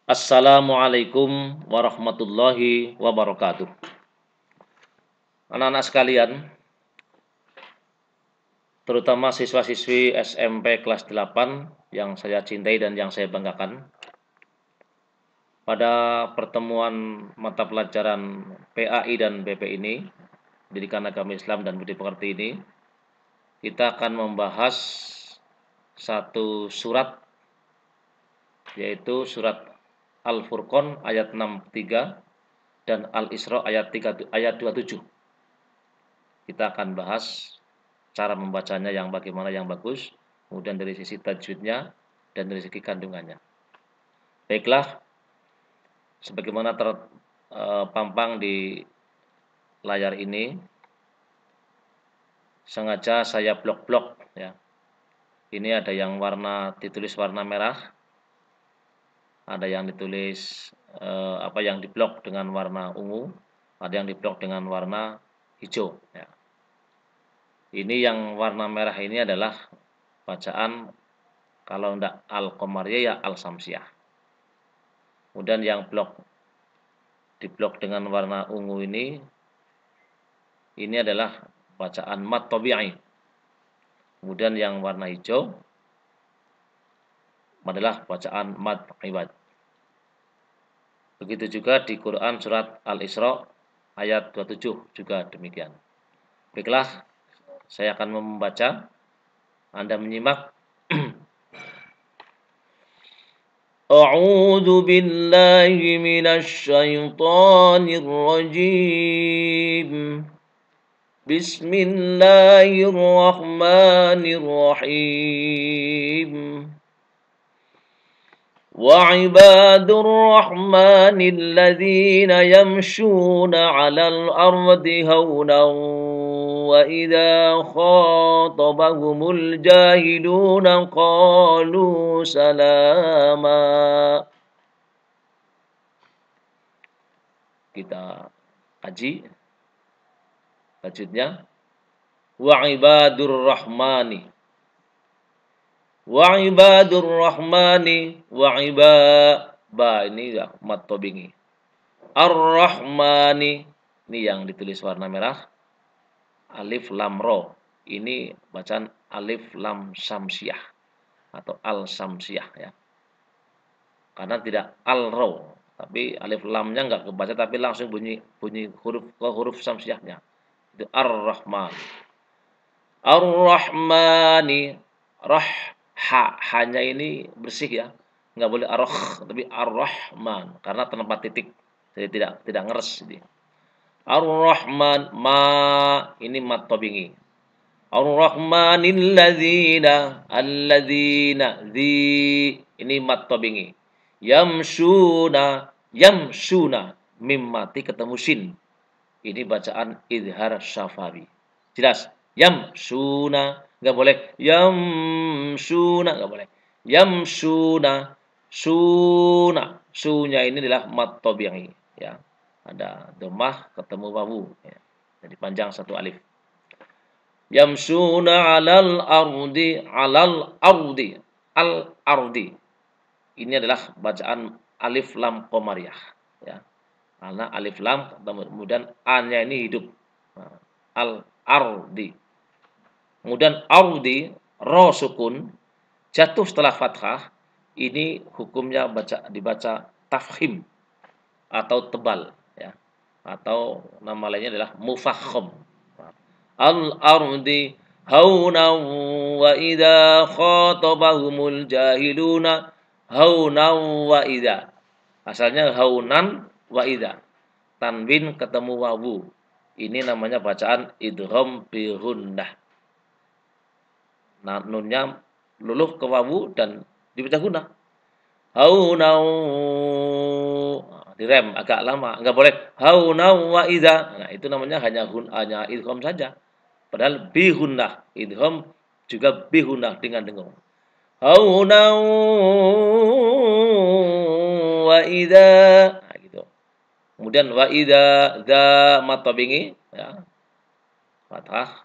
Assalamualaikum warahmatullahi wabarakatuh. Anak-anak sekalian, terutama siswa-siswi SMP kelas 8 yang saya cintai dan yang saya banggakan. Pada pertemuan mata pelajaran PAI dan BP ini, Pendidikan Agama Islam dan Budi Pekerti ini, kita akan membahas satu surat, yaitu surat Al-Furqan ayat 63 dan Al-Isra ayat 27. Kita akan bahas cara membacanya yang bagaimana yang bagus, kemudian dari sisi tajwidnya dan dari segi kandungannya. Baiklah, sebagaimana terpampang di layar ini, sengaja saya blok-blok ya. Ini ada yang ditulis warna merah, ada yang ditulis yang diblok dengan warna ungu, ada yang diblok dengan warna hijau ya. Ini yang warna merah ini adalah bacaan kalau tidak Al-Qamariyah ya Al-Samsiyah. Kemudian yang diblok dengan warna ungu ini adalah bacaan mad tabi'i. Kemudian yang warna hijau adalah bacaan mad ibad. Begitu juga di Quran surat Al-Isra ayat 27 juga demikian. Baiklah, saya akan membaca, Anda menyimak. A'udzu billahi minasy syaithanir rajim. Bismillahirrahmanirrahim. Wa ibadur rahmanil ladzina yamshuna 'alal ardi hawnan wa idza khatabahumul jahiluna qalu salama. Kita kaji tajwidnya. Wa ibadur rahmani, wa ibadur rahmani, wa ba ini ya mad tobingi. Ar-Rahmani, ini yang ditulis warna merah. Alif lam ro, ini bacaan alif lam samsiyah atau al samsiyah ya. Karena tidak al ro, tapi alif lamnya enggak kebaca tapi langsung bunyi huruf samsiyahnya. Itu Ar-Rahman. Ar-Rahmani, hanya ini bersih ya. Enggak boleh tapi Ar-Rahman karena tanpa titik. Jadi tidak ngeres ini. Ar-Rahman, ini mad tobingi. Ar-Rahmanil ladzina, ini mad tobingi. Yamsuna, mim mati ketemu sin. Ini bacaan idhar syafawi. Jelas? Yamsuna, enggak boleh. Yamsuna, enggak boleh. Yamsuna, sunya ini adalah mad tobingi ya. Ada dhammah ketemu wawu ya. Jadi panjang satu alif. Yamsuna 'alal ardi, al ardi. Ini adalah bacaan alif lam qamariyah ya. Karena alif lam kemudian a-nya ini hidup. Al ardi. Kemudian ardi ra sukun jatuh setelah fathah, ini hukumnya dibaca tafkhim atau tebal ya, atau nama lainnya adalah mufakham. Al-ardi hauna wa idza khatabahumul jahiluna hauna wa idza. Asalnya haunan wa idza. Tanwin ketemu wawu. Ini namanya bacaan idgham bi gunnah. Nah, nunnya luluh ke wawu dan dibaca gunnah. Haunau, direm agak lama, enggak boleh haunau wa idza. Nah, itu namanya hanya idgham saja. Padahal bi gunnah, idgham juga bi gunnah dengan dengung. Haunau wa idza. Nah, gitu. Kemudian wa idza dza mad tobingi ya. Fathah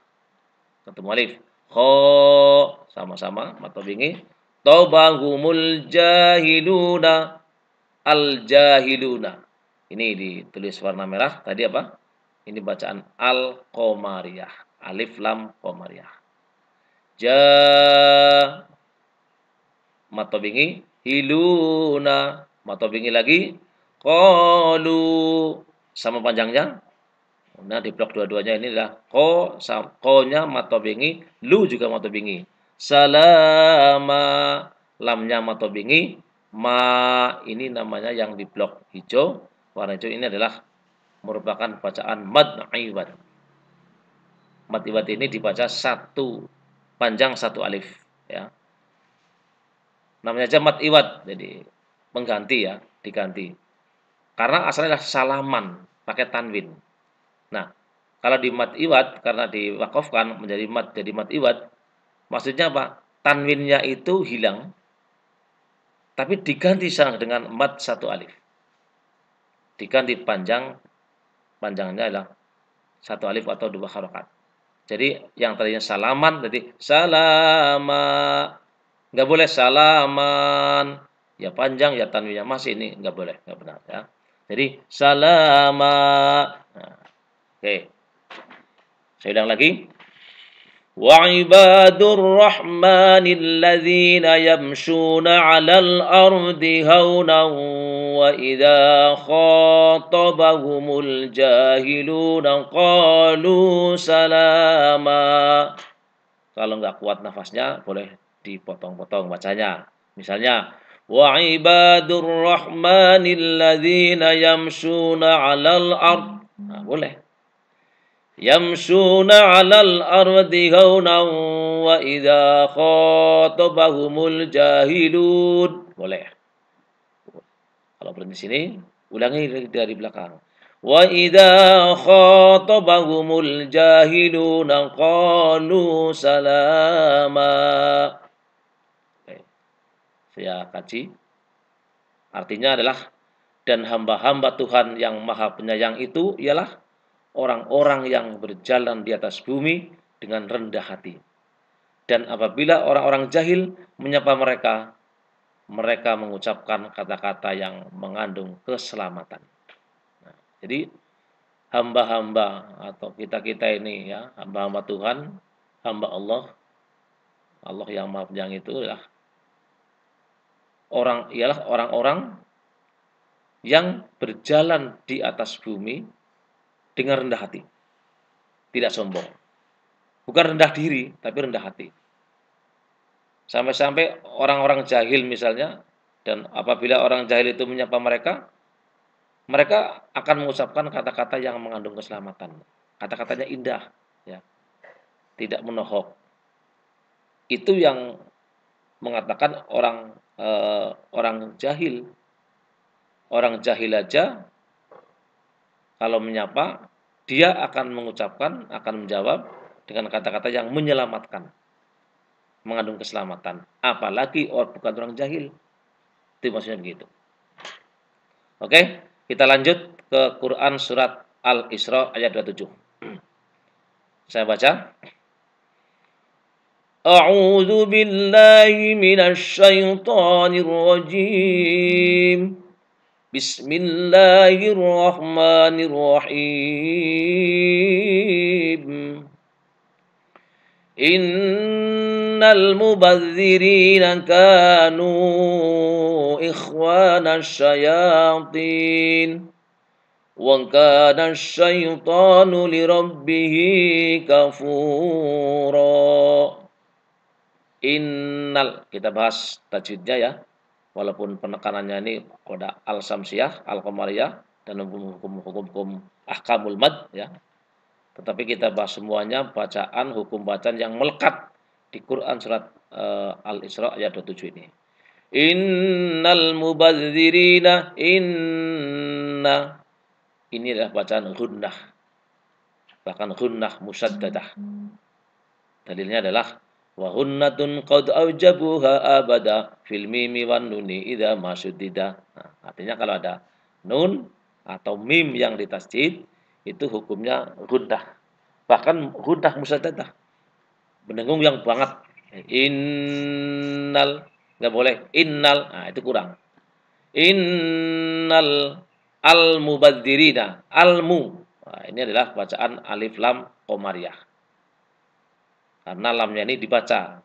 ketemu alif. Kha sama-sama mad tobingi. Tabahumul jahiluna, al-jahiluna. Ini ditulis warna merah. Tadi apa? Ini bacaan al-qamariyah. Alif lam qamariyah. Ja matobingi hiluna. Matobingi lagi qalu. Sama panjangnya. Nah, di blok dua-duanya inilah ko-nya matobingi, lu juga matobingi. Salama, lamnya matobingi, ma ini namanya yang di blok hijau, warna hijau ini adalah merupakan bacaan mad iwad. Mad iwad ini dibaca satu panjang satu alif, ya. Namanya aja mad iwad, jadi mengganti ya, diganti. Karena asalnya adalah salaman, pakai tanwin. Nah, kalau di mad iwad karena diwakafkan menjadi mad jadi mad iwad, maksudnya apa? Tanwinnya itu hilang, tapi diganti dengan mad satu alif. Diganti panjangnya adalah satu alif atau dua harokat. Jadi yang tadinya salaman, jadi salama, nggak boleh salaman, ya panjang ya tanwinnya masih ini nggak boleh, nggak benar ya. Jadi salama. Nah, oke. Saya ulang lagi. Wa ibadur rahmanil ladzina yamshuna 'alal ardi haunan wa idza khatabahumul jahiluna qalu salama. Kalau nggak kuat nafasnya boleh dipotong-potong bacanya. Misalnya wa ibadur rahmanil ladzina yamshuna 'alal ard. Nah, boleh. Yamshuna 'alal ardi haunan wa idza khatabahumul jahilun. Boleh. Kalau berhenti sini, ulangi dari belakang. Wa idza khatabahumul jahiluna qalu salama. Oke. Saya kaji. Artinya adalah dan hamba-hamba Tuhan yang Maha Penyayang itu ialah orang-orang yang berjalan di atas bumi dengan rendah hati. Dan apabila orang-orang jahil menyapa mereka, mereka mengucapkan kata-kata yang mengandung keselamatan. Nah, jadi hamba-hamba atau kita-kita ini ya, hamba-hamba Tuhan, hamba Allah, Allah yang Maha Penyayang itu ialah orang-orang yang berjalan di atas bumi dengan rendah hati. Tidak sombong. Bukan rendah diri, tapi rendah hati. Sampai-sampai orang-orang jahil misalnya, dan apabila orang jahil itu menyapa mereka, mereka akan mengucapkan kata-kata yang mengandung keselamatan. Kata-katanya indah, ya, tidak menohok. Itu yang mengatakan orang jahil. Orang jahil aja kalau menyapa, dia akan mengucapkan, akan menjawab dengan kata-kata yang menyelamatkan, mengandung keselamatan. Apalagi bukan orang jahil. Itu maksudnya begitu. Oke, kita lanjut ke Quran surat Al-Isra ayat 27. Saya baca. A'udzu billahi minasy syaithanir rajim. Bismillahirrahmanirrahim. Innal mubadzirina kanu ikhwana syayatin wa kana syaitanu lirabbih kafura. Innal, kita bahas tajwidnya ya. Walaupun penekanannya ini pada al-samsiyah, al-qamariyah, dan hukum-hukum ahkamul mad ya. Tetapi kita bahas semuanya bacaan, hukum bacaan yang melekat di Quran surat Al-Isra ayat 27 ini. Innal mubadzirina inna. Ini adalah bacaan gunnah. Bahkan gunnah musaddadah. Dalilnya adalah wa hunnatun qad aujabuha abada fil mimi wan nuni idza masyuddida. Nah, artinya kalau ada nun atau mim yang ditasydid itu hukumnya gunnah. Bahkan gunnah musaddadah. Mendengung yang banget. Innal, enggak boleh innal. Nah, itu kurang. Innal al-mubadzirina, al-mu. Nah, ini adalah bacaan alif lam qamariyah. Karena lamnya ini dibaca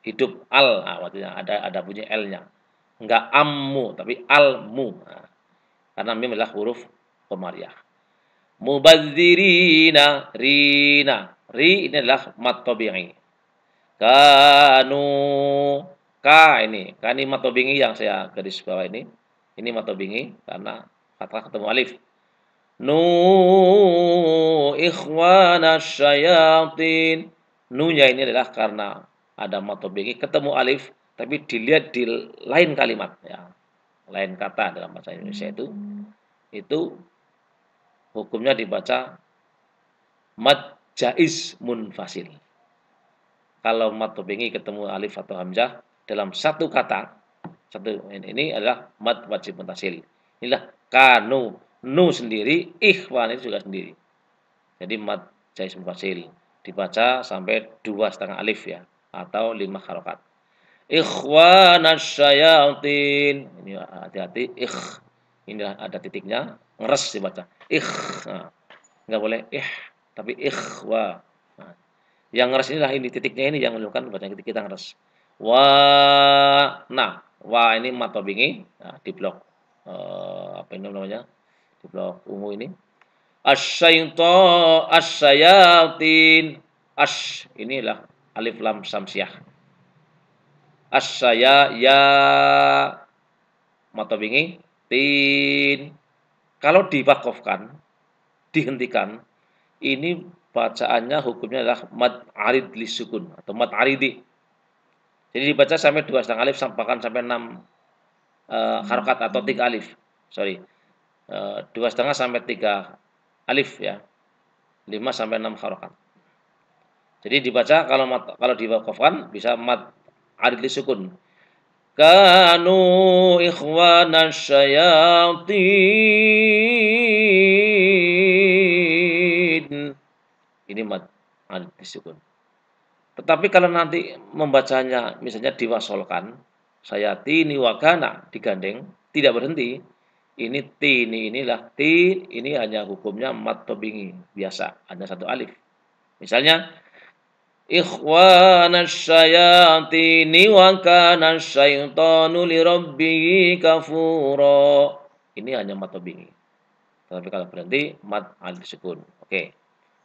hidup al, nah, maksudnya ada bunyi l-nya. Enggak ammu tapi al-mu. Nah, karena mim adalah huruf qamariyah. Mubadzirina, rina. Ri ini adalah mat tabi'i. Kanu, ka ini mat tabi'i yang saya garis bawah ini. Ini mat tabi'i karena fathah ketemu alif. Nu ikhwana syayatin. Nunya ini adalah karena ada mat tabi'i ketemu alif tapi dilihat di lain kalimat ya. Lain kata dalam bahasa Indonesia itu hukumnya dibaca mad jaiz munfasil. Kalau mad tabi'i ketemu alif atau hamzah dalam satu kata, ini adalah mad wajib munfasil. Inilah kanu, nu sendiri, ikhwan itu juga sendiri. Jadi mad jaiz munfasil dibaca sampai 2,5 alif ya atau 5 harokat. Ikhwanas syayatin. Ini hati-hati ini ada titiknya, ngeres dibaca. Nah, enggak boleh tapi ikhwa. Nah, yang ngeres inilah ini titiknya ini yang menunjukkan bacaan kita ngeres. Wa ini mat tabi'i nah, di blok apa ini namanya? Di blok ungu ini. Asyayatin. Inilah alif lam samsiah. Ya mat tabi'i tin. Kalau diwakafkan, dihentikan, ini bacaannya hukumnya adalah mad arid lisukun atau mad aridi. Jadi dibaca sampai 2,5 alif bahkan sampai 6 harokat atau 3 alif. Sorry. 2,5 sampai 3 alif ya. 5 sampai 6 harokat. Jadi dibaca kalau diwakafkan bisa mad arid lisukun. Kanu ikhwanas syayatin. Ini mad arid lisukun. Tetapi kalau nanti membacanya misalnya diwasolkan, sayatini wakana digandeng, tidak berhenti. Ini inilah tin, ini hanya hukumnya mat tabi'i biasa, hanya satu alif. Misalnya ikhwanas syayatini wa kana syaitanu lirabbih kafura. Ini hanya mat tabi'i. Tapi kalau berhenti mat alif sukun. Oke.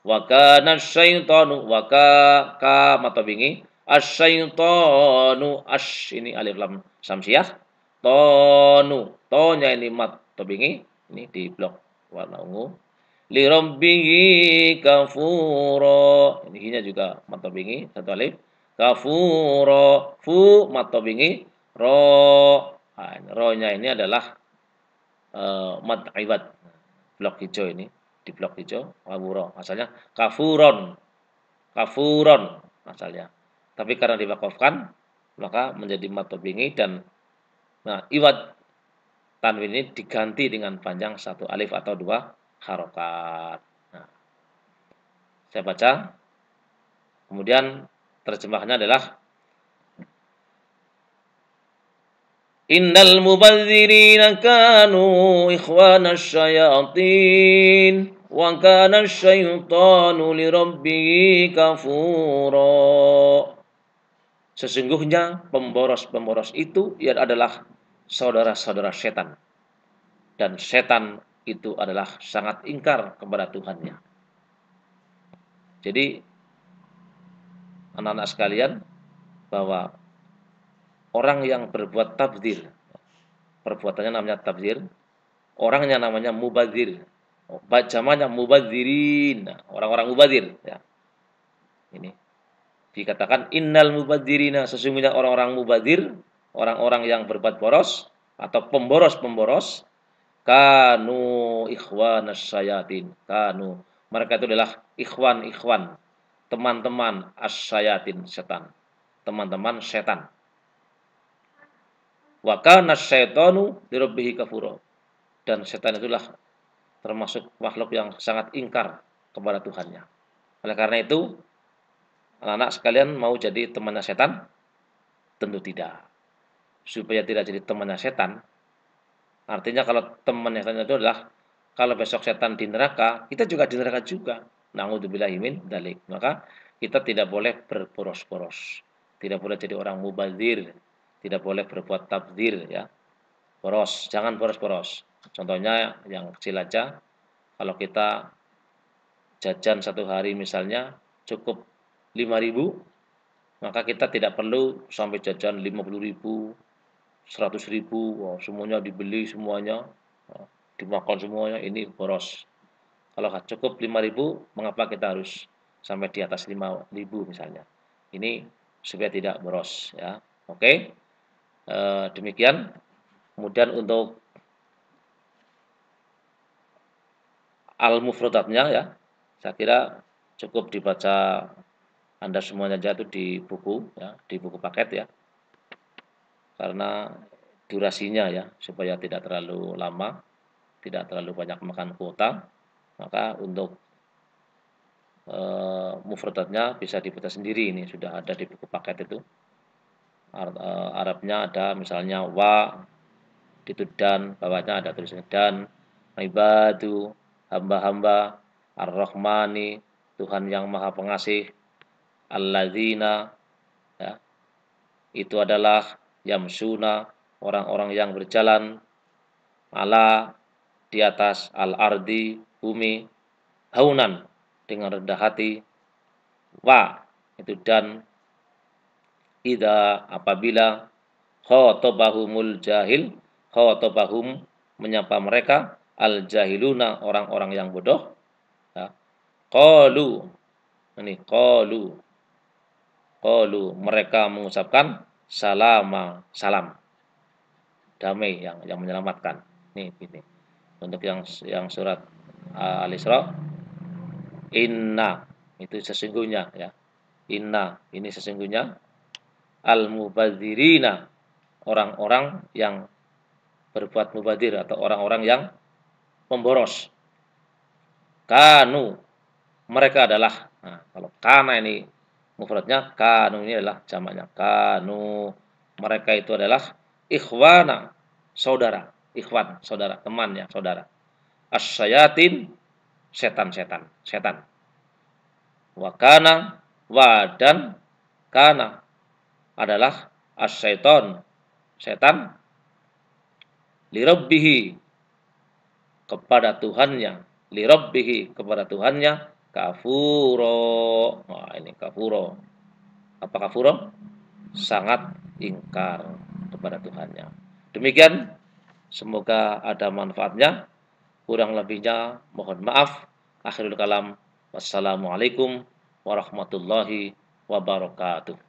Wa kana syaitanu wa ka mat tabi'i. Asyaitanu ini alif lam samsiah. Tonya ini mat tabi'i. Ini di blok warna ungu. Li rabbihi kafura. Ini nya juga mat tabi'i satu alif. Kafura fu mat tabi'i ro. Nah, ro-nya ini adalah mad iwad. Blok hijau ini di blok hijau kafuro asalnya kafuron asalnya tapi karena diwakafkan maka menjadi mad tabi'i dan iwad tanwin ini diganti dengan panjang satu alif atau 2 harokat. Nah, saya baca kemudian terjemahnya adalah Innal mubadzirina kanu ikhwanas syayatin wa kana syaitanu lirabbih kafura. Sesungguhnya pemboros-pemboros itu adalah saudara-saudara setan. Dan setan itu adalah sangat ingkar kepada Tuhannya. Jadi anak-anak sekalian bahwa orang yang berbuat tabdzir, perbuatannya namanya tabdzir, orangnya namanya mubadzir. Bacamanya mubadzirin, orang-orang mubadzir ya. Ini dikatakan innal mubadzirina, sesungguhnya orang-orang mubadzir, orang-orang yang berbuat boros atau pemboros-pemboros, kanu ikhwanas syayatin. Kanu, mereka itu adalah ikhwan, teman-teman asyayatin, setan. Teman-teman setan. Wa kana syaitanu lirabbihi kafura. Dan setan itulah termasuk makhluk yang sangat ingkar kepada Tuhannya. Oleh karena itu, anak-anak sekalian mau jadi temannya setan? Tentu tidak. Supaya tidak jadi temannya setan, Artinya kalau temannya setan itu adalah kalau besok setan di neraka, kita juga di neraka juga. Na'udzubillahi min dzalik. Maka kita tidak boleh berboros-boros. Tidak boleh jadi orang mubadzir, tidak boleh berbuat tabdzir ya. Boros, jangan boros-boros. Contohnya yang kecil aja, kalau kita jajan satu hari misalnya cukup 5.000, maka kita tidak perlu sampai jajan 50.000, 100.000, wow, semuanya dibeli semuanya, dimakan semuanya, ini boros. Kalau cukup 5.000, mengapa kita harus sampai di atas 5.000 misalnya? Ini supaya tidak boros ya. Oke, demikian. Kemudian untuk al-mufradatnya ya, saya kira cukup dibaca Anda semuanya aja itu di buku ya, di buku paket ya. Karena durasinya ya, supaya tidak terlalu lama, tidak terlalu banyak makan kuota, maka untuk mufradatnya bisa dibaca sendiri, ini sudah ada di buku paket itu. Arabnya ada misalnya wa, itu dan, bawahnya ada tulisannya dan, ibadu, hamba-hamba, ar-Rahmani, Tuhan yang Maha Pengasih, alladzina, ya, itu adalah yamsuna, orang-orang yang berjalan, ala, di atas, al-ardi, bumi, haunan, dengan rendah hati, wa, itu dan, ida, apabila, khotobahumul jahil, khotobahum, menyapa mereka, al jahiluna, orang-orang yang bodoh, ya. Qalu, ini qalu, mereka mengucapkan salama, salam, damai, yang menyelamatkan. Ini. Untuk yang surat Al-Isra, inna, itu sesungguhnya ya. Inna, ini sesungguhnya, al-mubadzirina, orang-orang yang berbuat mubadir atau orang-orang yang memboros. Kanu, mereka adalah, nah, kalau kana ini mufradnya, kanu ini adalah jamaknya. Kanu, mereka itu adalah ikhwana, saudara, ikhwan, saudara, temannya, saudara. Asyayatin, setan. Wakana, dan kana adalah asyaiton, setan, lirabbihi, kepada Tuhannya, lirabbihi, kepada Tuhannya, kafuro. Wah, ini kafuro. Apa kafuro? Sangat ingkar kepada Tuhannya. Demikian, semoga ada manfaatnya. Kurang lebihnya mohon maaf. Akhirul kalam. Wassalamualaikum warahmatullahi wabarakatuh.